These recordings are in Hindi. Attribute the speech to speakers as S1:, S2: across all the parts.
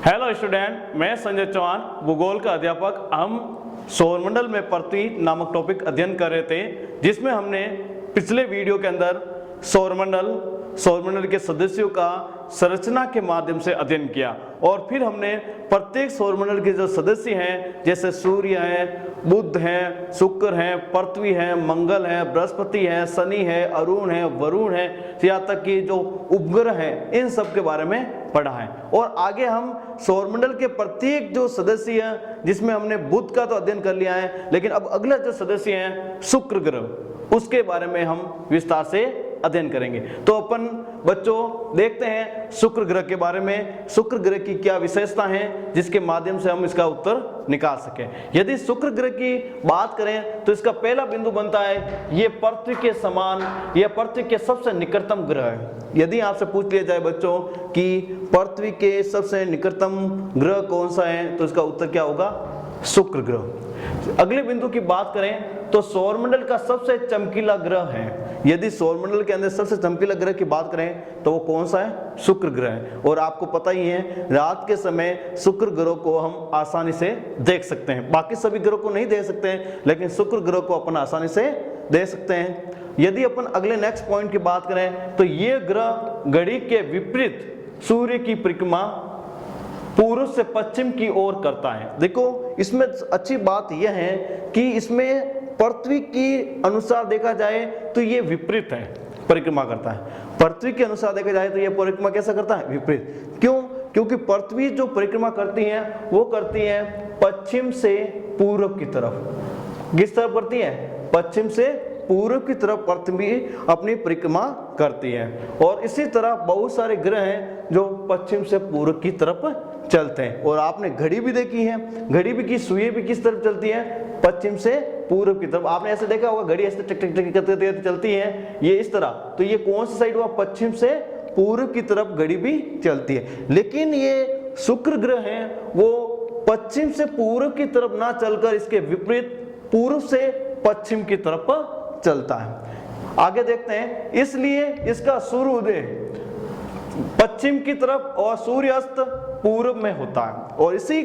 S1: हेलो स्टूडेंट, मैं संजय चौहान, भूगोल का अध्यापक। हम सौरमंडल में पृथ्वी नामक टॉपिक अध्ययन कर रहे थे, जिसमें हमने पिछले वीडियो के अंदर सौरमंडल के सदस्यों का संरचना के माध्यम से अध्ययन किया और फिर हमने प्रत्येक सौरमंडल के जो सदस्य हैं, जैसे सूर्य है, बुध है, शुक्र है, पृथ्वी है, मंगल है, बृहस्पति है, शनि है, अरुण है, वरुण है, यहाँ तक कि जो उपग्रह हैं, इन सब के बारे में पढ़ा है। और आगे हम सौरमंडल के प्रत्येक जो सदस्य हैं, जिसमें हमने बुध का तो अध्ययन कर लिया है, लेकिन अब अगला जो सदस्य हैं शुक्र ग्रह, उसके बारे में हम विस्तार से अध्ययन करेंगे। तो अपन बच्चों देखते हैं शुक्र ग्रह के बारे में, शुक्र ग्रह की क्या विशेषता है जिसके माध्यम से हम इसका उत्तर निकाल सकें। यदि शुक्र ग्रह की बात करें तो इसका पहला बिंदु बनता है ये पृथ्वी के समान, यह पृथ्वी के सबसे निकटतम ग्रह है। यदि आपसे पूछ लिया जाए बच्चों कि पृथ्वी के सबसे निकटतम ग्रह कौन सा है, तो इसका उत्तर क्या होगा? शुक्र ग्रह। अगले बिंदु की बात करें तो सौरमंडल का सबसे चमकीला ग्रह है। यदि सौरमंडल के अंदर सबसे चमकीला ग्रह की बात करें तो वो कौन सा है? शुक्र ग्रह है। और आपको पता ही है रात के समय शुक्र ग्रह को हम आसानी से देख सकते हैं, बाकी सभी ग्रह को नहीं देख सकते हैं, लेकिन शुक्र ग्रह को अपन आसानी से देख सकते हैं। यदि अपन अगले नेक्स्ट पॉइंट की बात करें तो ये ग्रह घड़ी के विपरीत सूर्य की परिक्रमा पूर्व से पश्चिम की ओर करता है। देखो इसमें अच्छी बात यह है कि इसमें पृथ्वी की अनुसार देखा जाए तो ये विपरीत है, परिक्रमा करता है। पृथ्वी के अनुसार देखा जाए तो ये परिक्रमा कैसा करता है? विपरीत। क्यों? क्योंकि पृथ्वी जो परिक्रमा करती है वो करती है पश्चिम से पूर्व की तरफ। किस तरफ करती है? पश्चिम से पूर्व की तरफ पृथ्वी अपनी परिक्रमा करती है। और इसी तरह बहुत सारे ग्रह हैं जो पश्चिम से पूर्व की तरफ चलते हैं। और आपने घड़ी भी देखी है, घड़ी भी की सुई भी किस तरफ चलती है? पश्चिम से पूर्व की तरफ। आपने ऐसे देखा होगा घड़ी ऐसे टिक टिक टिक करते चलती है, ये इस तरह। तो ये कौन सी साइड हुआ? पश्चिम से पूर्व की तरफ घड़ी भी चलती है। लेकिन ये शुक्र ग्रह है वो पश्चिम से पूर्व की तरफ ना चलकर इसके विपरीत पूर्व से पश्चिम की तरफ चलता है। आगे देखते हैं, इसलिए इसका सूर्योदय पश्चिम की तरफ और सूर्यास्त पूर्व में होता है। और इसी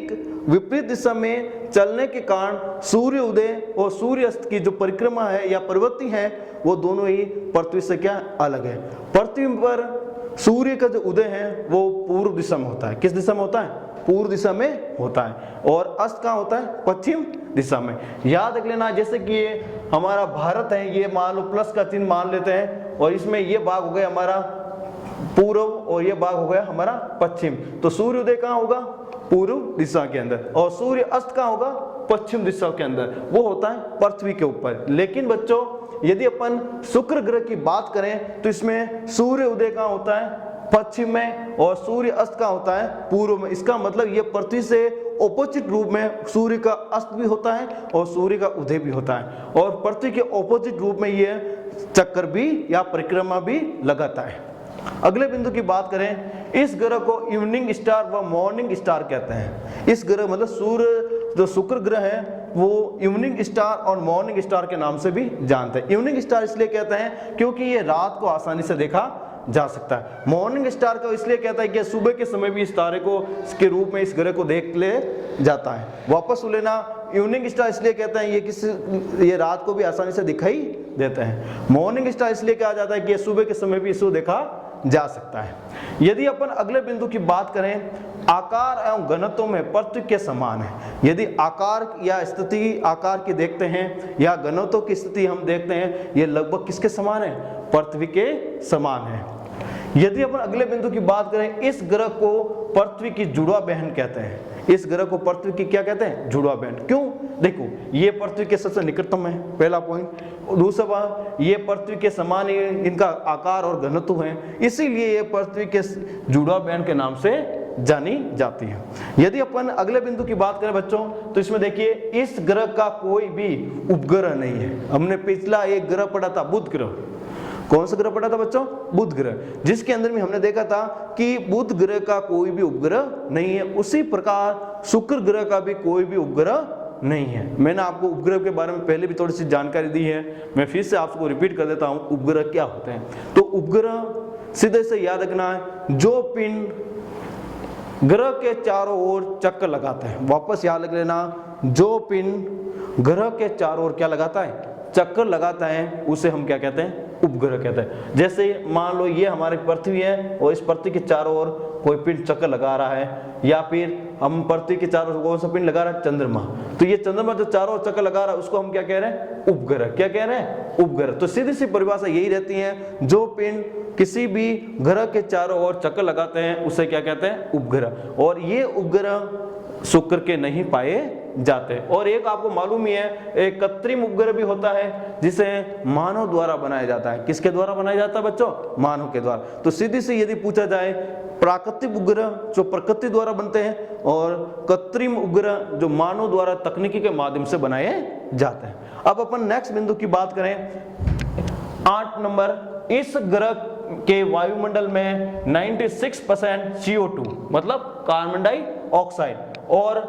S1: विपरीत दिशा में चलने के कारण सूर्य उदय और सूर्यास्त की जो परिक्रमा है या प्रवृत्ति है वो दोनों ही पृथ्वी से क्या अलग है। पृथ्वी पर सूर्य का जो उदय है वो पूर्व दिशा में होता है। किस दिशा में होता है? पूर्व दिशा में होता है। और अस्त कहाँ होता है? पश्चिम दिशा में। याद रख लेना, जैसे कि ये हमारा भारत है, ये मान लो प्लस का चिन्ह मान लेते हैं, और इसमें ये भाग हो गया हमारा पूर्व और ये भाग हो गया हमारा पश्चिम। तो सूर्योदय कहाँ होगा? पूर्व दिशा के अंदर। और सूर्य अस्त कहाँ होगा? पश्चिम दिशा के अंदर। वो होता है पृथ्वी के ऊपर। लेकिन बच्चों यदि अपन शुक्र ग्रह की बात करें तो इसमें सूर्य उदय कहाँ होता है? पश्चिम में। और सूर्य अस्त कहाँ होता है? पूर्व में। इसका मतलब ये पृथ्वी से ऑपोजिट रूप में सूर्य का अस्त भी होता है और सूर्य का उदय भी होता है। और पृथ्वी के ऑपोजिट रूप में ये चक्कर भी या परिक्रमा भी लगाता है। अगले बिंदु की बात करें, इस ग्रह को इवनिंग स्टार व मॉर्निंग स्टार कहते हैं। इस ग्रह मतलब सूर्य जो शुक्र ग्रह है वो इवनिंग स्टार और मॉर्निंग स्टार के नाम से भी जानते हैं। इवनिंग स्टार इसलिए कहते हैं क्योंकि ये रात को आसानी से देखा जा सकता है। मॉर्निंग स्टार को इसलिए कहता है कि सुबह के समय भी इस तारे को इसके रूप में इस ग्रह को देख ले जाता है। वापस सुन लेना, इवनिंग स्टार इसलिए कहते हैं ये रात को भी आसानी से दिखाई देते हैं। मॉर्निंग स्टार इसलिए कहा जाता है कि सुबह के समय भी इसको देखा जा सकता है। यदि अपन अगले बिंदु की बात करें, आकार एवं घनत्व में पृथ्वी के समान है। यदि आकार या स्थिति आकार की देखते हैं या घनत्व की स्थिति हम देखते हैं, ये लगभग किसके समान है? पृथ्वी के समान है। यदि अपन अगले बिंदु की बात करें, इस ग्रह को पृथ्वी की जुड़वा बहन कहते हैं। इस ग्रह को पृथ्वी की क्या कहते हैं? जुड़वा बहन। क्यों? देखो ये पृथ्वी के सबसे निकटतम है, पहला पॉइंट। दूसरा बात, ये पृथ्वी के समान ही इनका आकार और घनत्व है, इसीलिए ये पृथ्वी के जुड़वा बहन के नाम से जानी जाती है। यदि अपन अगले बिंदु की बात करें बच्चों तो इसमें देखिए इस ग्रह का कोई भी उपग्रह नहीं है। हमने पिछला एक ग्रह पढ़ा था बुध ग्रह। कौन सा ग्रह पढ़ा था बच्चों? बुध ग्रह, जिसके अंदर में हमने देखा था कि बुध ग्रह का कोई भी उपग्रह नहीं है। उसी प्रकार शुक्र ग्रह का भी कोई भी उपग्रह नहीं है। मैंने आपको उपग्रह के बारे में पहले भी थोड़ी सी जानकारी दी है, मैं फिर से आपको रिपीट कर देता हूं उपग्रह क्या होते हैं। तो उपग्रह सीधे से याद रखना है, जो पिंड ग्रह के चारों ओर चक्कर लगाता है। वापस याद रख लेना, जो पिंड ग्रह के चारों ओर क्या लगाता है, चक्कर लगाता है, उसे हम क्या कहते हैं, उपग्रह कहते हैं। जैसे मान लो ये हमारी पृथ्वी है और इस पृथ्वी के चारों ओर कोई पिंड चक्कर लगा रहा है, या फिर हम पृथ्वी के चारों ओर कौन सा पिंड लगा रहा है, चंद्रमा। तो ये चंद्रमा जो चारों ओर चक्कर लगा रहा है उसको हम क्या कह रहे हैं, उपग्रह। क्या कह रहे हैं, उपग्रह। तो सीधी सी परिभाषा यही रहती है, जो पिंड किसी भी ग्रह के चारों ओर चक्कर लगाते हैं उसे क्या कहते हैं, उपग्रह। और ये उपग्रह शुक्र के नहीं पाए जाते। और एक आपको मालूम ही है, एक कृत्रिम उपग्रह भी होता है जिसे मानव द्वारा बनाया जाता है। किसके द्वारा बनाया जाता है बच्चों, मानव के द्वारा। तो सीधी सी यदि पूछा जाए, प्राकृतिक उपग्रह जो प्रकृति द्वारा बनते हैं और कृत्रिम उपग्रह जो मानव द्वारा तकनीकी के माध्यम से बनाए जाते हैं। अब अपन नेक्स्ट बिंदु की बात करें, 8 नंबर, इस ग्रह के वायुमंडल में 96% CO2 मतलब कार्बन डाइऑक्साइड और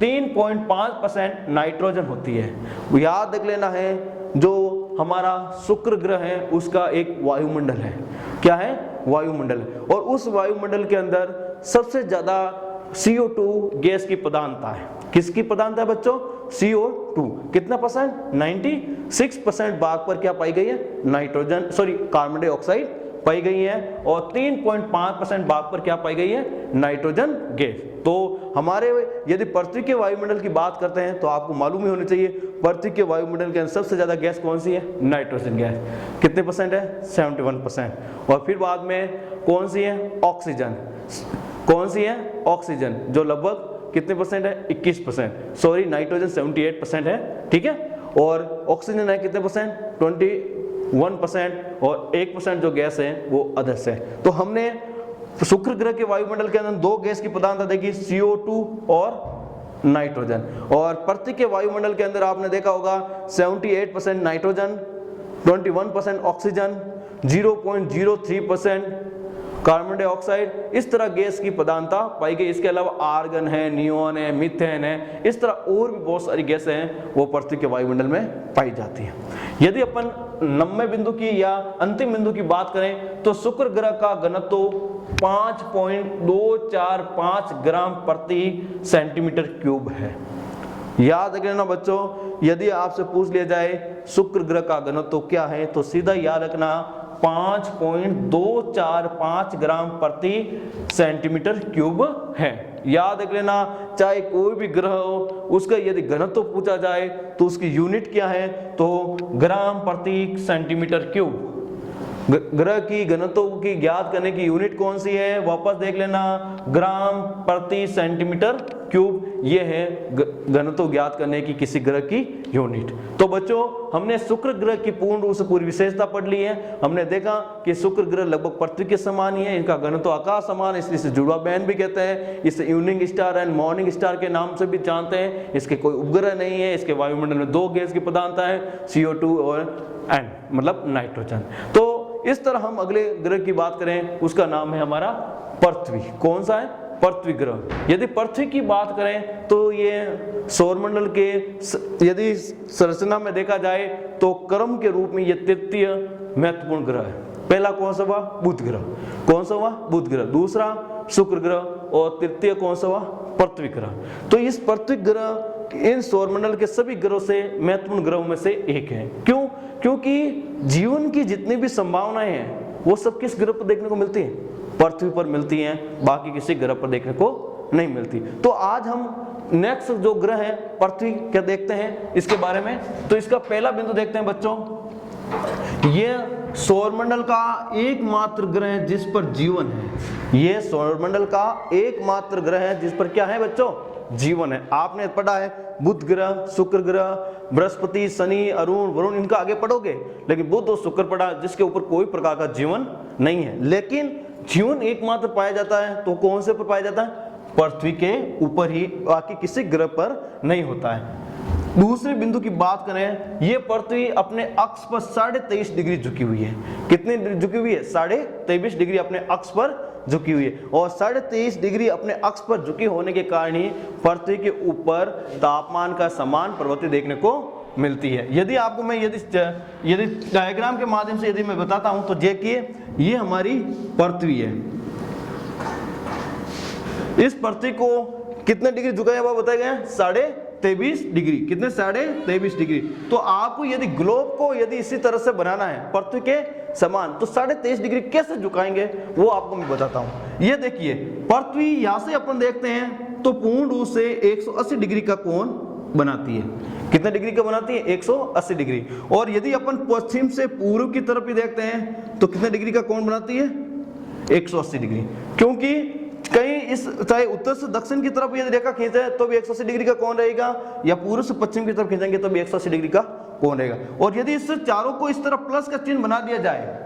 S1: 3.5% नाइट्रोजन होती है। याद रख लेना है, जो हमारा शुक्र ग्रह है उसका एक वायुमंडल है। क्या है, वायुमंडल। और उस वायुमंडल के अंदर सबसे ज्यादा CO2 गैस की प्रधानता है। किसकी प्रधानता है बच्चों, CO2। कितना परसेंट, 96% भाग पर क्या पाई गई है, नाइट्रोजन कार्बन डाइऑक्साइड पाई गई है, और 3.5% भाग पर क्या पाई गई है, नाइट्रोजन गैस। तो हमारे यदि पृथ्वी के वायुमंडल की बात करते हैं तो आपको मालूम ही होनी चाहिए, पृथ्वी के वायुमंडल के अंदर सबसे ज्यादा गैस कौन सी है, नाइट्रोजन गैस। कितने परसेंट है, 71%। और फिर बाद में कौन सी है, ऑक्सीजन। कौन सी है, ऑक्सीजन, जो लगभग कितने परसेंट है, 21%। नाइट्रोजन 78% है, ठीक है। और ऑक्सीजन है कितने परसेंट, 21%। और 1% जो गैस है वो अदर्स है। तो हमने शुक्र ग्रह के वायुमंडल के अंदर 2 गैस की प्रधानता देखी, CO2 और नाइट्रोजन। और पृथ्वी के वायुमंडल के अंदर आपने देखा होगा 78% नाइट्रोजन, 21% ऑक्सीजन, 0.03% कार्बन डाइऑक्साइड, इस तरह गैस की प्रधानता पाई गई। इसके अलावा आर्गन है, नियोन है, मीथेन है, इस तरह और भी बहुत सारी गैसें हैं वो पृथ्वी के वायुमंडल में पाई जाती हैं। यदि अपन 90 बिंदु की या अंतिम बिंदु की बात करें तो शुक्र ग्रह का घनत्व 5.245 ग्राम प्रति सेंटीमीटर क्यूब है। याद रखना बच्चों, यदि आपसे पूछ लिया जाए शुक्र ग्रह का घनत्व क्या है तो सीधा याद रखना 5.245 ग्राम प्रति सेंटीमीटर क्यूब है। याद रख लेना, चाहे कोई भी ग्रह हो उसका यदि घनत्व पूछा जाए तो उसकी यूनिट क्या है, तो ग्राम प्रति सेंटीमीटर क्यूब। ग्रह की घनत्व की ज्ञात करने की यूनिट कौन सी है, वापस देख लेना, ग्राम प्रति सेंटीमीटर क्यूब। ये है घनत्व ज्ञात करने की किसी ग्रह की यूनिट। तो बच्चों, हमने शुक्र ग्रह की पूर्ण रूप से पूरी विशेषता पढ़ ली है। हमने देखा कि शुक्र ग्रह लगभग पृथ्वी के समान ही है, इनका घनत्व आकाश समान है, इसलिए इसे जुड़वा बहन भी कहते हैं। इसे evening star and morning star के नाम से भी जानते हैं। इसके कोई उपग्रह नहीं है। इसके वायुमंडल में 2 गैस की प्रधानता है, CO2 और N मतलब नाइट्रोजन। तो इस तरह हम अगले ग्रह की बात करें, उसका नाम है हमारा पृथ्वी। कौन सा है, पृथ्वी ग्रह। यदि पृथ्वी की बात करें तो ये सौरमंडल के यदि संरचना में देखा जाए तो क्रम के रूप में ये तृतीय महत्वपूर्ण ग्रह है। पहला कौन सा हुआ, बुध ग्रह। कौन सा हुआ, बुध ग्रह। दूसरा शुक्र ग्रह, और तृतीय कौन सा हुआ, पृथ्वी ग्रह। तो इस पृथ्वी ग्रह इन सौरमंडल के सभी ग्रहों से महत्वपूर्ण ग्रहों में से एक है। क्यों, क्योंकि जीवन की जितनी भी संभावनाएं हैं वो सब किस ग्रह पर देखने को मिलती हैं, पृथ्वी पर मिलती हैं, बाकी किसी ग्रह पर देखने को नहीं मिलती। तो आज हम नेक्स्ट जो ग्रह है पृथ्वी क्या देखते हैं इसके बारे में। तो इसका पहला बिंदु देखते हैं बच्चों, ये सौरमंडल का एकमात्र ग्रह है जिस पर जीवन है। ये सौरमंडल का एकमात्र ग्रह है जिस पर क्या है बच्चों, जीवन है। आपने पढ़ा है बुध ग्रह, शुक्र ग्रह, बृहस्पति, शनि, अरुण, वरुण, इनका आगे पढ़ोगे, लेकिन बुध और शुक्र पढ़ा जिसके ऊपर कोई प्रकार का जीवन नहीं है। लेकिन जीवन एकमात्र पाया जाता है तो कौन से पर पाया जाता है, पृथ्वी के ऊपर ही, बाकी किसी ग्रह पर नहीं होता है। दूसरे बिंदु की बात करें, ये पृथ्वी अपने अक्ष पर 23.5 डिग्री झुकी हुई है। कितनी झुकी हुई है, 23.5 डिग्री अपने अक्ष पर झुकी हुई है। और 23.5 डिग्री अपने अक्ष पर झुकी होने के कारण ही पृथ्वी के ऊपर तापमान का समान प्रवृत्ति देखने को मिलती है। यदि आपको मैं यदि डायग्राम के माध्यम से यदि मैं बताता हूं तो देखिए, ये हमारी पृथ्वी है, इस पृथ्वी को कितने डिग्री झुकाया हुआ बताया गया? 23.5 डिग्री। कितने? 23.5 डिग्री। तो आपको यदि ग्लोब को यदि इसी तरह से बनाना है पृथ्वी के समान, तो 23.5 डिग्री कैसे झुकाएंगे वो आपको मैं बताता हूं। ये देखिए, पृथ्वी यहां से अपन देखते हैं तो पूर्ण रूप से 180 डिग्री का कोण बनाती है। कितने डिग्री का बनाती है? 180 डिग्री। और यदि अपन पश्चिम से पूर्व की तरफ भी देखते हैं तो कितने डिग्री का कोण बनाती है? 180 डिग्री। क्योंकि कहीं इस चाहे उत्तर से दक्षिण की तरफ यदि रेखा खींचे तो भी 180 डिग्री का कोण रहेगा, या पूर्व से पश्चिम की तरफ खींचेंगे तो भी 180 डिग्री का कोण रहेगा। और यदि इस चारों को इस तरह प्लस का चिन्ह बना दिया जाए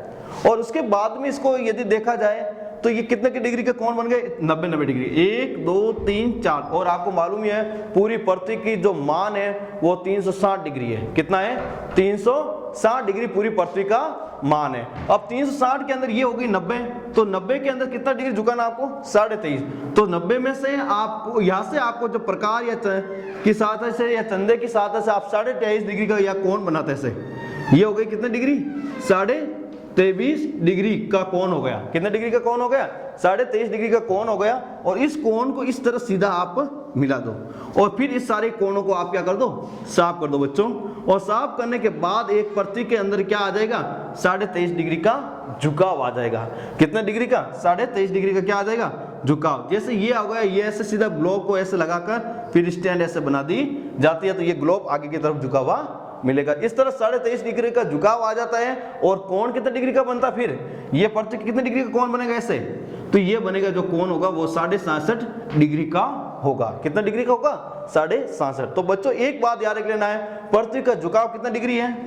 S1: और उसके बाद में इसको यदि देखा जाए तो ये कितने की डिग्री के कोण बन गए? 90 डिग्री। 1 2 3 4। और आपको मालूम ही है पूरी पृथ्वी की जो मान है वो 360 डिग्री है। कितना है? 360 डिग्री पूरी पृथ्वी का मान है। अब 360 के अंदर ये हो गई 90, तो 90 के अंदर कितना डिग्री झुकाना आपको? 23.5। तो 90 में से आपको यहाँ से आपको जो प्रकार या की सहायता से या चंदे की सहायता से आप 23.5 डिग्री का या कोण बनाते से, ये हो गई कितने डिग्री? 23.5 डिग्री का कोण हो गया। कितने डिग्री का कोण हो गया? 23.5 डिग्री का कोण हो गया। और इस कोण को इस तरह सीधा आप मिला दो और फिर इस सारे कोणों को आप क्या कर दो? साफ कर दो बच्चों। और साफ करने के बाद एक पृथ्वी के अंदर क्या आ जाएगा? 23.5 डिग्री का झुकाव आ जाएगा। कितने डिग्री का? 23.5 डिग्री का क्या आ जाएगा? झुकाव। जैसे ये आ गया, ये ऐसे सीधा ग्लोब को ऐसे लगाकर फिर स्टैंड ऐसे बना दी जाती है तो ये ग्लोब आगे की तरफ झुका हुआ मिलेगा। इस तरह 23.5 डिग्री का झुकाव आ जाता है। और कोण कितने डिग्री का बनता? फिर ये पृथ्वी कितने डिग्री का कोण बनेगा ऐसे? तो ये बनेगा जो कोण होगा वो 66.5 डिग्री का होगा। कितना डिग्री का होगा? 66.5। तो बच्चों एक बात याद रख लेना है, पृथ्वी का झुकाव कितना डिग्री है?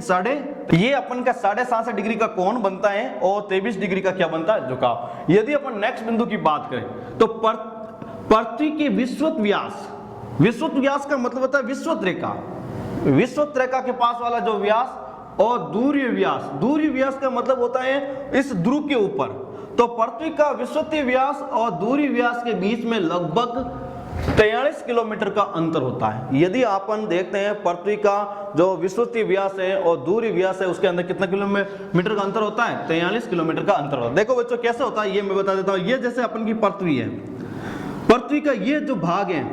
S1: ये अपन का 66.5 डिग्री का कोण बनता है और 23 डिग्री का क्या बनता है? झुकाव। यदि अपन नेक्स्ट बिंदु की बात करें तो पृथ्वी के विषुवत व्यास, विषुवत व्यास का मतलब होता है विषुवत रेखा, विषुवत रेखा के पास वाला जो व्यास, और दूरीय व्यास, दूरीय व्यास का मतलब होता है इस ध्रुव के ऊपर। तो पृथ्वी का विषुवतीय व्यास और दूरीय व्यास के बीच में लगभग 43 किलोमीटर का अंतर होता है। यदि अपन देखते हैं पृथ्वी का जो विषुवतीय व्यास है और दूरीय व्यास है उसके अंदर कितना किलोमीटर का अंतर होता है? 43 किलोमीटर का अंतर होता है। देखो बच्चों कैसे होता है ये मैं बता देता हूं। ये जैसे अपन की पृथ्वी है, पृथ्वी का ये जो भाग है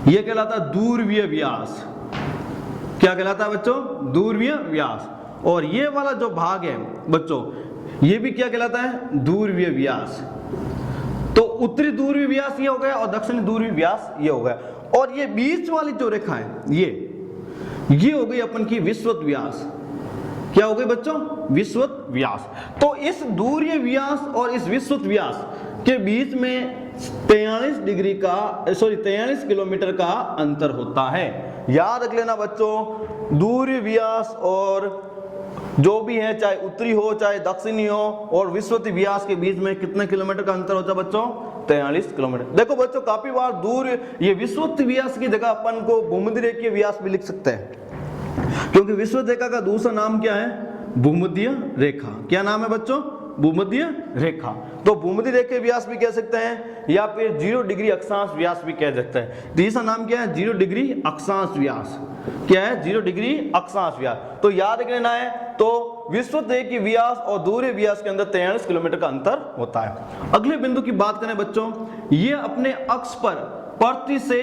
S1: ये कहलाता है दूरवीय व्यास। क्या कहलाता है बच्चों? दूरवीय व्यास। और ये वाला जो भाग है बच्चों ये भी क्या कहलाता है? दूरवीय व्यास। तो उत्तरी दूरवीय व्यास ये हो गया और दक्षिणी दूरवीय व्यास ये हो गया। और ये बीच वाली जो रेखा है ये हो गई अपन की विषुवत व्यास। क्या हो गई बच्चों? विषुवत व्यास। तो इस दूरीय व्यास और इस विषुवत व्यास के बीच में 43 किलोमीटर का अंतर होता है। याद रख लेना बच्चों, दूरीय व्यास और जो भी है चाहे उत्तरी हो चाहे दक्षिणी हो और विषुवतीय व्यास के बीच में कितने किलोमीटर का अंतर होता है बच्चों? 43 किलोमीटर। देखो बच्चों काफी बार दूर ये विषुवतीय व्यास की जगह अपन को भूमध्य रेखीय व्यास भी लिख सकते हैं, क्योंकि विषुवत रेखा का दूसरा नाम क्या है? भूमध्य रेखा। क्या नाम है बच्चों? भूमध्य रेखा। तो भूमध्य रेखीय व्यास भी कह सकते हैं या फिर 0 डिग्री अक्षांश व्यास भी कह सकते हैं। तीसरा नाम क्या है? 0 डिग्री अक्षांश व्यास। क्या है? 0 डिग्री अक्षांश व्यास। तो याद रखना है, तो विषुवत रेखीय व्यास और दूरीय व्यास के अंदर 43 किलोमीटर का अंतर होता है। अगले बिंदु की बात करें बच्चों, ये अपने अक्ष पर पृथ्वी से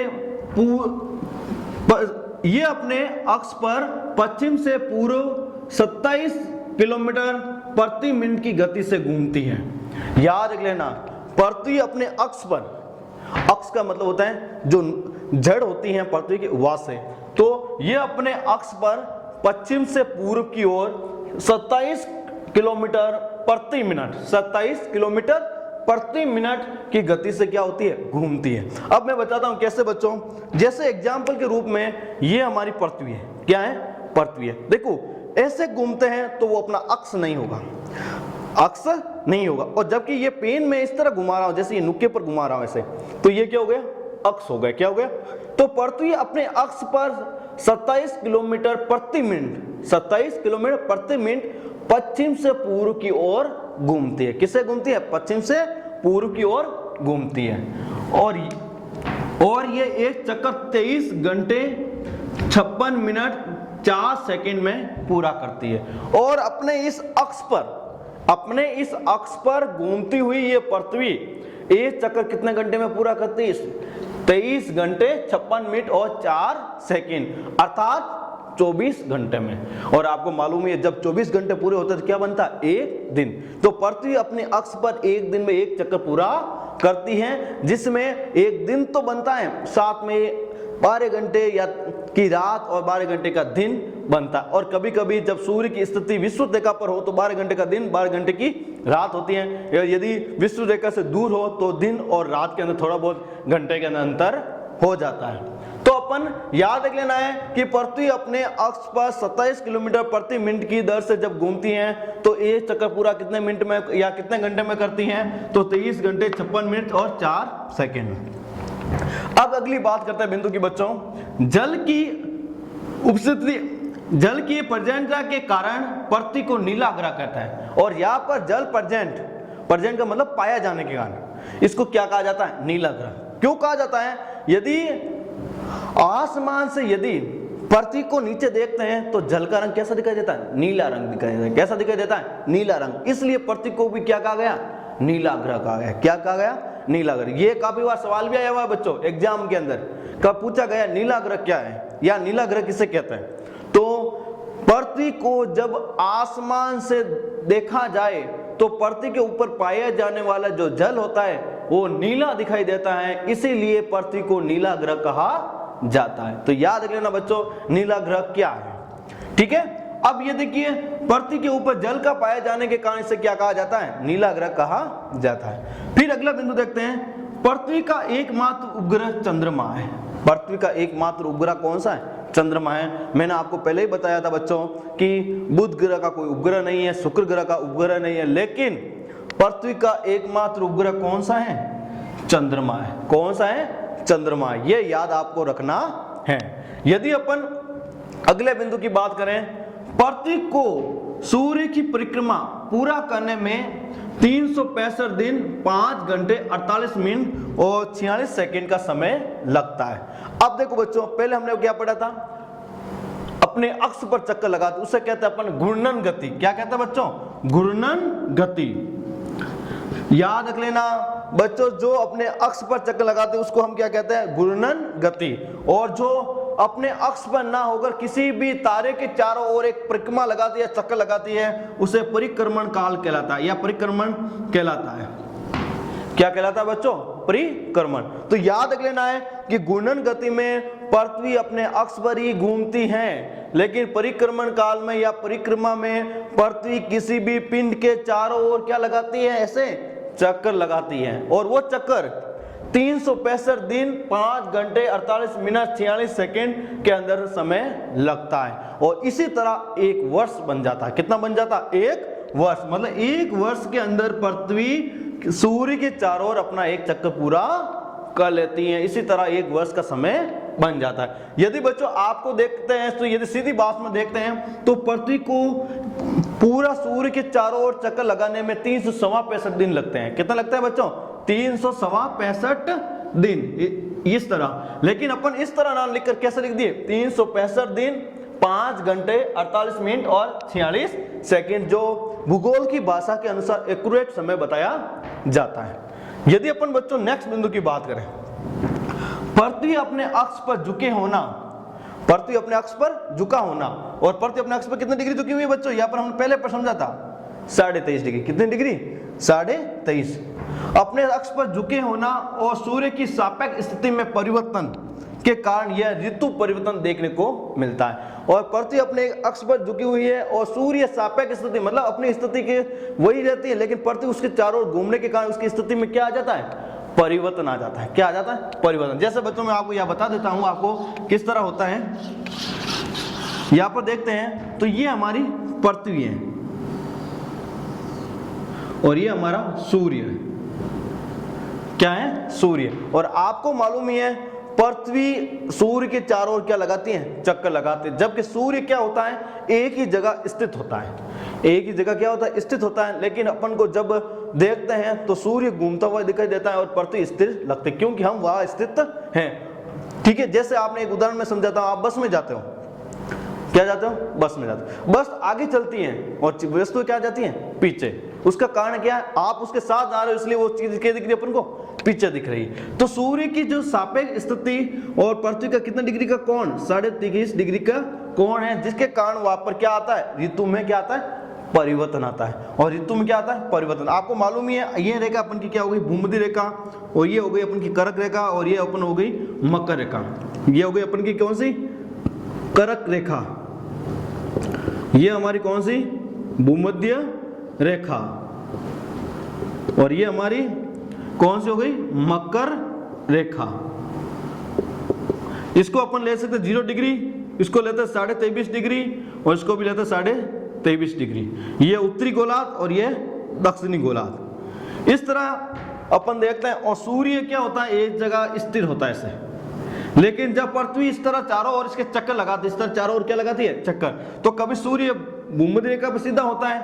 S1: ये अपने अक्ष पर पश्चिम से पूर्व 27 किलोमीटर प्रति मिनट की गति से घूमती है। याद रख लेना, पृथ्वी अपने अक्ष पर, अक्ष का मतलब होता है जो जड़ होती है पृथ्वी के वहां से, तो ये अपने अक्ष पर पश्चिम से पूर्व की ओर 27 किलोमीटर प्रति मिनट, 27 किलोमीटर प्रति मिनट की गति से क्या होती है? घूमती है। अब मैं बताता हूं कैसे बच्चों। जैसे एग्जाम्पल के रूप में ये हमारी पृथ्वी है। क्या है? पृथ्वी है। देखो ऐसे घूमते हैं तो वो अपना अक्ष नहीं होगा, अक्ष नहीं होगा। और जबकि ये पेन में इस तरह घुमा रहा हूं, जैसे ये नुक्के पर घुमा रहा हूं ऐसे, तो ये क्या हो गया? अक्ष हो गया। क्या हो गया? तो पृथ्वी अपने अक्ष पर 27 किलोमीटर प्रति मिनट, 27 किलोमीटर प्रति मिनट पश्चिम से पूर्व की ओर घूमती है। किससे घूमती है? पश्चिम से पूर्व की ओर घूमती है। और ये एक चक्कर 23 घंटे 56 मिनट 4 सेकंड में पूरा करती है। और अपने इस अक्ष पर घूमती हुई ये पृथ्वी एक चक्कर कितने घंटे में पूरा करती है? 23 घंटे 56 मिनट और 4 सेकंड, अर्थात 24 घंटे में। और आपको मालूम है जब 24 घंटे पूरे होते हैं तो क्या बनता है? एक दिन। तो पृथ्वी अपने अक्ष पर एक दिन में एक चक्कर पूरा करती है, जिसमें एक दिन तो बनता है, साथ में 12 घंटे या की रात और 12 घंटे का दिन बनता है। और कभी कभी जब सूर्य की स्थिति विषुवत रेखा पर हो तो 12 घंटे का दिन, 12 घंटे की रात होती है। यदि विषुवत रेखा से दूर हो तो दिन और रात के अंदर थोड़ा बहुत घंटे के अंदर अंतर हो जाता है। तो अपन याद रख लेना है कि पृथ्वी अपने अक्ष पर 27 किलोमीटर प्रति मिनट की दर से जब घूमती है तो एक चक्कर पूरा कितने मिनट में या कितने घंटे में करती हैं? तो 23 घंटे 56 मिनट और 4 सेकंड। अब अगली बात करते हैं बिंदु की बच्चों, जल की उपस्थिति, जल की पर्जन्यता के कारण पृथ्वी को नीला ग्रह कहता है। और यहाँ पर जल पर्जन्य का मतलब पाया जाने के कारण इसको क्या कहा जाता है? नीला ग्रह। क्यों कहा जाता है? यदि आसमान से यदि पृथ्वी को नीचे देखते हैं तो जल का रंग कैसा दिखाई देता है? नीला रंग दिखाई देता है। कैसा दिखाई देता है? नीला रंग। इसलिए पृथ्वी को भी क्या कहा गया? नीला ग्रह कहा गया। क्या कहा गया? नीला ग्रह। ये काफी बार सवाल भी आया हुआ है बच्चों एग्जाम के अंदर, कब पूछा गया नीला ग्रह क्या है या नीला ग्रह किसे कहते हैं। तो पृथ्वी को जब आसमान से देखा जाए तो पृथ्वी के ऊपर पाया जाने वाला जो जल होता है वो नीला दिखाई देता है, इसीलिए पृथ्वी को नीला ग्रह कहा जाता है। तो याद रख लेना बच्चों नीला ग्रह क्या है, ठीक है। अब ये देखिए पृथ्वी के ऊपर जल का पाए जाने के कारण इसे क्या कहा जाता है? नीला ग्रह कहा जाता है। फिर अगला बिंदु देखते हैं, पृथ्वी का एकमात्र उपग्रह चंद्रमा है। पृथ्वी का एकमात्र उपग्रह कौन सा है? चंद्रमा है। मैंने आपको पहले ही बताया था बच्चों कि बुध ग्रह का कोई उपग्रह नहीं है, शुक्र ग्रह का उपग्रह नहीं है, लेकिन पृथ्वी का एकमात्र उपग्रह कौन सा है? चंद्रमा है। कौन सा है? चंद्रमा। ये याद आपको रखना है। यदि अपन अगले बिंदु की बात करें, पृथ्वी को सूर्य की परिक्रमा पूरा करने में 365 दिन 5 घंटे 48 मिनट और 46 सेकंड का समय लगता है। अब देखो बच्चों पहले हमने क्या पढ़ा था? अपने अक्ष पर चक्कर लगाते उसे कहते हैं अपन घूर्णन गति। क्या कहते हैं बच्चों? घूर्णन गति। याद रख लेना बच्चों, जो अपने अक्ष पर चक्कर लगाते हैं उसको हम क्या कहते हैं? घूर्णन गति। और जो अपने अक्ष पर ना होकर किसी भी तारे के चारों ओर एक परिक्रमा लगाती है, चक्कर लगाती है, उसे परिक्रमण काल कहलाता है या परिक्रमण कहलाता है। क्या कहलाता है बच्चों? परिक्रमण। तो याद रख लेना है कि घूर्णन गति में पृथ्वी अपने अक्ष पर ही घूमती है, लेकिन परिक्रमण काल में या परिक्रमा में पृथ्वी किसी भी पिंड के चारों ओर क्या लगाती है? ऐसे चक्कर लगाती है। और वो चक्कर 365 दिन 5 घंटे 48 मिनट 46 सेकंड के अंदर समय लगता है। और इसी तरह एक वर्ष बन जाता है। कितना बन जाता है? एक वर्ष। मतलब एक वर्ष के अंदर पृथ्वी सूर्य के चारों ओर अपना एक चक्कर पूरा कर लेती है। इसी तरह एक वर्ष का समय बन जाता है। यदि बच्चों आपको देखते हैं तो यदि सीधी बात में देखते हैं तो पृथ्वी को पूरा सूर्य के चारों ओर चक्कर लगाने में 365 दिन लगते हैं। कितना लगता है बच्चों? 365 दिन इस तरह। लेकिन अपन इस तरह नाम लिखकर कैसे लिख दिए? 365 दिन 5 घंटे 48 मिनट और 46 सेकंड, जो भूगोल की भाषा के अनुसार एक्यूरेट समय बताया जाता है। यदि अपन बच्चों नेक्स्ट बिंदु की बात करें, पृथ्वी अपने अक्ष पर झुके होना, पृथ्वी अपने अक्ष पर झुका होना। और पृथ्वी अपने अक्ष पर कितने डिग्री झुकी हुई है बच्चों? यहाँ पर हमने पहले पर समझा था 23.5 डिग्री। कितने डिग्री? 23.5। अपने अक्ष पर झुके होना और सूर्य की सापेक्ष स्थिति में परिवर्तन के कारण यह ऋतु परिवर्तन देखने को मिलता है। और पृथ्वी अपने अक्ष पर झुकी हुई है और सूर्य सापेक्ष स्थिति मतलब अपनी स्थिति के वही रहती है, लेकिन पृथ्वी उसके चारों ओर घूमने के कारण उसकी स्थिति में क्या आ जाता है? परिवर्तन आ जाता है। क्या आ जाता है? परिवर्तन। जैसे बच्चों मैं आपको यह बता देता हूं आपको किस तरह होता है। यहां पर देखते हैं तो ये हमारी पृथ्वी है और ये हमारा सूर्य है। क्या है? सूर्य। और आपको मालूम ही है पृथ्वी सूर्य के चारों ओर क्या लगाती है? चक्कर लगाते हैं। जबकि सूर्य क्या होता है? एक ही जगह स्थित होता है। एक ही जगह क्या होता है? स्थित होता है। लेकिन अपन को जब देखते हैं तो सूर्य घूमता हुआ दिखाई देता है और पृथ्वी स्थिर लगती है, क्योंकि हम वहां स्थित हैं। ठीक है, जैसे आपने एक उदाहरण में समझाता हूं, आप बस में जाते हो, क्या जाते हो? बस में जाते हो। बस आगे चलती है और वस्तु क्या जाती है? पीछे। उसका कारण क्या है, आप उसके साथ आ रहे हो इसलिए वो चीज क्या दिख रही है अपन को, पीछे दिख रही है। तो सूर्य की जो सापेक्ष स्थिति और पृथ्वी का कितना डिग्री का कोण, 23.5 डिग्री का कोण है, जिसके कारण वहां पर क्या आता है, ऋतु में क्या आता है, परिवर्तन आता है। और ऋतु में क्या आता है, परिवर्तन। आपको मालूम ही है ये रेखा अपन की क्या हो गई, भूमध्य रेखा, और ये हो गई अपन की कर्क रेखा, और ये अपन हो गई मकर रेखा। ये हो गई अपन की कौन सी, कर्क रेखा, ये हमारी कौन सी, भूमध्य रेखा, और ये हमारी कौन सी हो गई, मकर रेखा। इसको अपन ले सकते 0 डिग्री, इसको लेते 23.5 डिग्री, और इसको भी लेते 23.5 डिग्री। ये उत्तरी गोलार्ध और ये दक्षिणी गोलार्ध। इस तरह अपन देखते हैं। और सूर्य क्या होता है, एक जगह स्थिर होता है ऐसे, लेकिन जब पृथ्वी इस तरह चारों ओर इसके चक्कर लगाती है, इस तरह चारों ओर क्या लगाती है, चक्कर, तो कभी सूर्य भूमध्य रेखा पर सीधा होता है,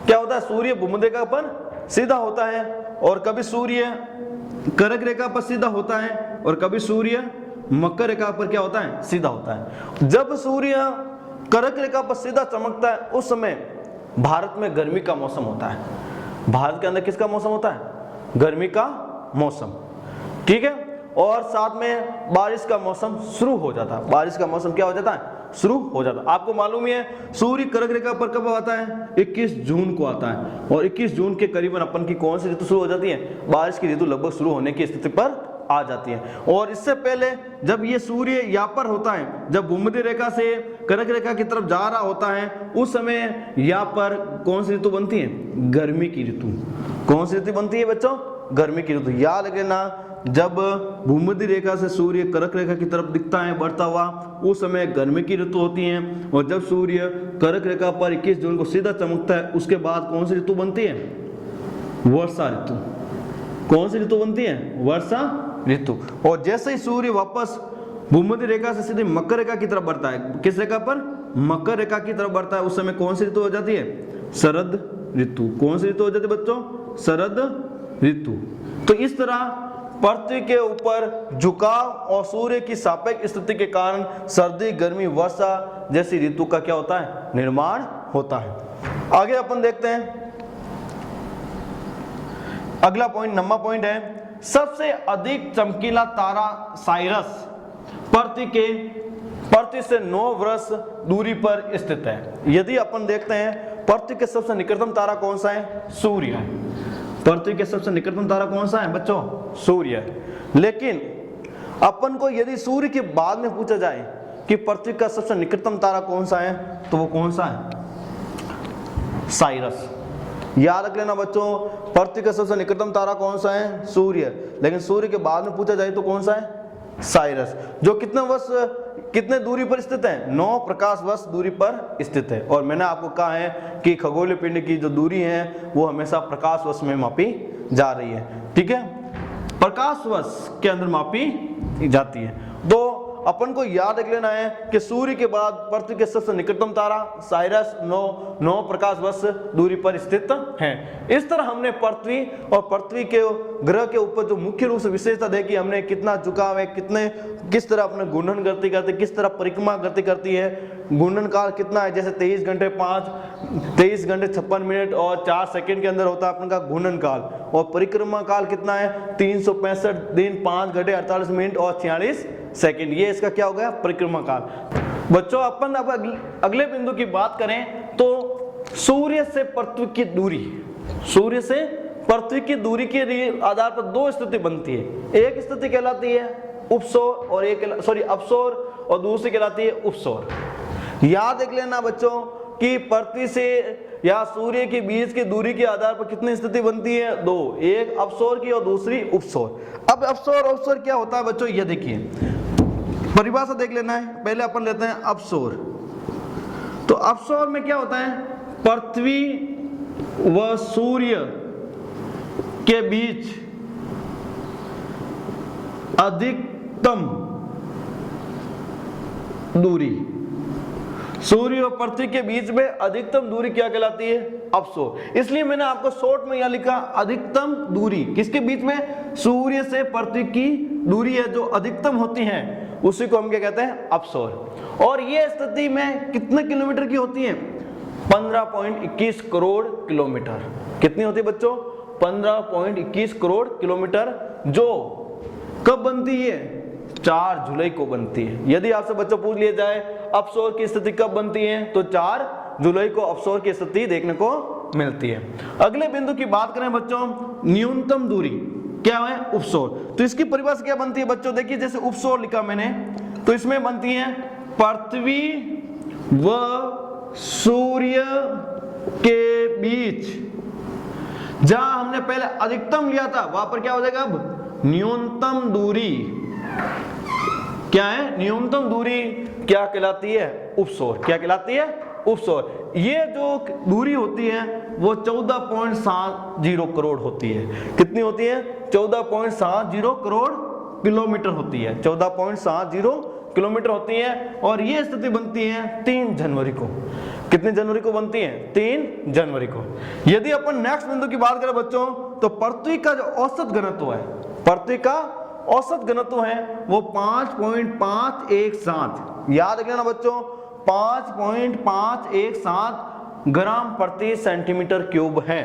S1: क्या होता है, सूर्य भूमध्य रेखा पर सीधा होता है, और कभी सूर्य कर्क रेखा पर सीधा होता है, और कभी सूर्य मकर रेखा पर क्या होता है, सीधा होता है। जब सूर्य कर्क रेखा पर सीधा चमकता है उस समय भारत में गर्मी का मौसम होता है। भारत के अंदर किसका मौसम होता है, गर्मी का मौसम, ठीक है। और साथ में बारिश का मौसम शुरू हो जाता है। बारिश का मौसम क्या हो जाता है, शुरू हो जाता है। आपको मालूम ही है सूर्य कर्क रेखा पर कब आता है, 21 जून को आता है, और 21 जून के करीबन अपन की कौन सी ऋतु शुरू हो जाती है, बारिश की ऋतु लगभग शुरू होने की स्थिति पर आ जाती है। और इससे पहले जब ये सूर्य यहाँ पर होता है, जब भूमध्य रेखा से कर्क रेखा की तरफ जा रहा होता है, उस समय यहाँ पर कौन सी ऋतु बनती है, गर्मी की ऋतु। कौन सी ऋतु बनती है बच्चों, गर्मी की ऋतु। याद रखना, जब भूमध्य रेखा से सूर्य कर्क रेखा की तरफ दिखता है बढ़ता हुआ, उस समय गर्मी की ऋतु होती है। और जब सूर्य कर्क रेखा पर 21 जून को सीधा चमकता है, उसके बाद कौन सी ऋतु बनती है, वर्षा ऋतु। कौन सी ऋतु बनती है, वर्षा ऋतु। और जैसे ही सूर्य वापस भूमध्य रेखा से सीधे मकर रेखा की तरफ बढ़ता है, किस रेखा पर, मकर रेखा की तरफ बढ़ता है, उस समय कौन सी ऋतु हो जाती है, शरद ऋतु। कौन सी ऋतु हो जाती है बच्चों, शरद ऋतु। तो इस तरह पृथ्वी के ऊपर झुकाव और सूर्य की सापेक्ष स्थिति के कारण सर्दी, गर्मी, वर्षा जैसी ऋतु का क्या होता है, निर्माण होता है। आगे अपन देखते हैं, अगला पॉइंट, नंबर पॉइंट है, सबसे अधिक चमकीला तारा साइरस पृथ्वी से 9 वर्ष दूरी पर स्थित है। यदि अपन देखते हैं पृथ्वी के सबसे निकटतम तारा कौन सा है, सूर्य है। पृथ्वी के सबसे निकटतम तारा कौन सा है बच्चों, सूर्य है। लेकिन अपन को यदि सूर्य के बाद में पूछा जाए कि पृथ्वी का सबसे निकटतम तारा कौन सा है, तो वो कौन सा है, साइरस। याद रख लेना बच्चों, पृथ्वी का सबसे निकटतम तारा कौन सा है, सूर्य। लेकिन सूर्य के बाद में पूछा जाए तो कौन सा है, साइरस, जो कितने दूरी पर स्थित है, 9 प्रकाश वर्ष दूरी पर स्थित है। और मैंने आपको कहा है कि खगोलीय पिंड की जो दूरी है वो हमेशा प्रकाश वर्ष में मापी जा रही है, ठीक है, प्रकाश वर्ष के अंदर मापी जाती है। तो अपन को याद रख लेना है कि सूर्य के बाद पृथ्वी के सबसे निकटतम तारा साइरस 9 प्रकाश वर्ष दूरी पर स्थित है। इस तरह हमने पृथ्वी और पृथ्वी के ग्रह के ऊपर जो मुख्य रूप से विशेषता देखी, हमने कितना झुकाव है, किस तरह अपने घूर्णन करती किस तरह परिक्रमा करती है, घूर्णन काल कितना है, जैसे 23 घंटे 56 मिनट और 4 सेकंड के अंदर होता है अपन का घूर्णन काल, और परिक्रमा काल कितना है, 365 दिन 5 घंटे 48 मिनट और 46 सेकंड। ये इसका क्या हो गया, परिक्रमा काल। बच्चों अपन अब अगले बिंदु की बात करें तो सूर्य से पृथ्वी की दूरी, सूर्य से पृथ्वी की दूरी के आधार पर 2 स्थिति बनती है। एक स्थिति कहलाती है अपसौर और दूसरी कहलाती है उपसौर। याद रख लेना बच्चों कि पृथ्वी से या सूर्य के बीच की दूरी के आधार पर कितनी स्थिति बनती है, 2, एक अपसौर की और दूसरी उपसौर। अब अपसौर और उपसौर क्या होता है बच्चों, ये देखिए परिभाषा देख लेना है। पहले अपन लेते हैं अपसौर। तो अपसौर में क्या होता है, पृथ्वी व सूर्य के बीच अधिकतम दूरी, सूर्य और पृथ्वी के बीच में अधिकतम दूरी क्या कहलाती है, अपसौर। इसलिए मैंने आपको शॉर्ट में यहां लिखा अधिकतम दूरी किसके बीच में, सूर्य से पृथ्वी की दूरी है जो अधिकतम होती है, उसी को हम क्या कहते हैं, अपसौर। और ये स्थिति में कितने किलोमीटर की होती है, 15.21 करोड़ किलोमीटर। कितनी होती है बच्चों? 15.21 करोड़ किलोमीटर, जो कब बनती है? 4 जुलाई को बनती है। यदि आपसे बच्चों पूछ लिया जाए अपसौर की स्थिति कब बनती है, तो 4 जुलाई को अपसौर की स्थिति देखने को मिलती है। अगले बिंदु की बात करें बच्चों, न्यूनतम दूरी क्या है? उपसौर। तो इसकी परिभाषा क्या बनती है बच्चों? देखिए, जैसे उपसौर लिखा मैंने, तो इसमें बनती है पृथ्वी व सूर्य के बीच, जहां हमने पहले अधिकतम लिया था वहां पर क्या हो जाएगा अब? न्यूनतम दूरी। क्या है? न्यूनतम दूरी क्या कहलाती है? उपसौर। क्या कहलाती है? उपसौर। ये जो दूरी होती है वो 14.70 करोड़ होती है। कितनी होती है? 14.70 करोड़ किलोमीटर होती है। 14.70 किलोमीटर होती है। और ये स्थिति बनती है 3 जनवरी को। कितने जनवरी को बनती है? 3 जनवरी को। यदि अपन नेक्स्ट बिंदु की बात करें बच्चों, तो पृथ्वी का जो औसत घनत्व है, पृथ्वी का औसत घनत्व है वो 5.517, याद रखना बच्चों, 5.517 ग्राम प्रति सेंटीमीटर क्यूब है।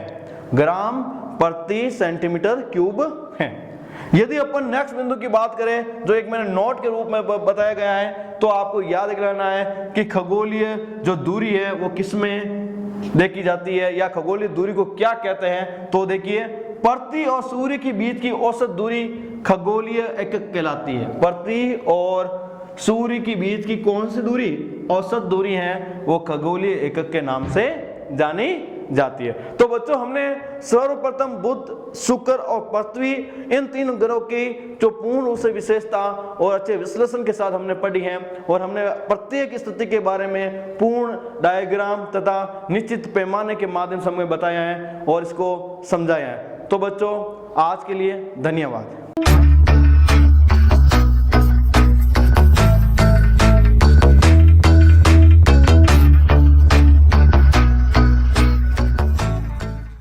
S1: ग्राम प्रति सेंटीमीटर क्यूब है। यदि अपन नेक्स्ट बिंदु की बात करें, जो एक मैंने नोट के रूप में बताया गया है, तो आपको याद रखना है कि खगोलीय जो दूरी है वो किसमें देखी जाती है, या खगोलीय दूरी को क्या कहते हैं। तो देखिए, पृथ्वी और सूर्य के बीच की औसत दूरी खगोलीय एकक कहलाती है। पृथ्वी और सूर्य के बीच की कौन सी दूरी? औसत दूरी है, वो खगोलीय एकक के नाम से जानी जाती है। तो बच्चों, हमने सर्वप्रथम बुध, शुक्र और पृथ्वी, इन 3 ग्रहों की जो पूर्ण रूप से विशेषता और अच्छे विश्लेषण के साथ हमने पढ़ी है, और हमने प्रत्येक स्थिति के बारे में पूर्ण डायग्राम तथा निश्चित पैमाने के माध्यम से हमें बताया है और इसको समझाया है। तो बच्चों, आज के लिए धन्यवाद।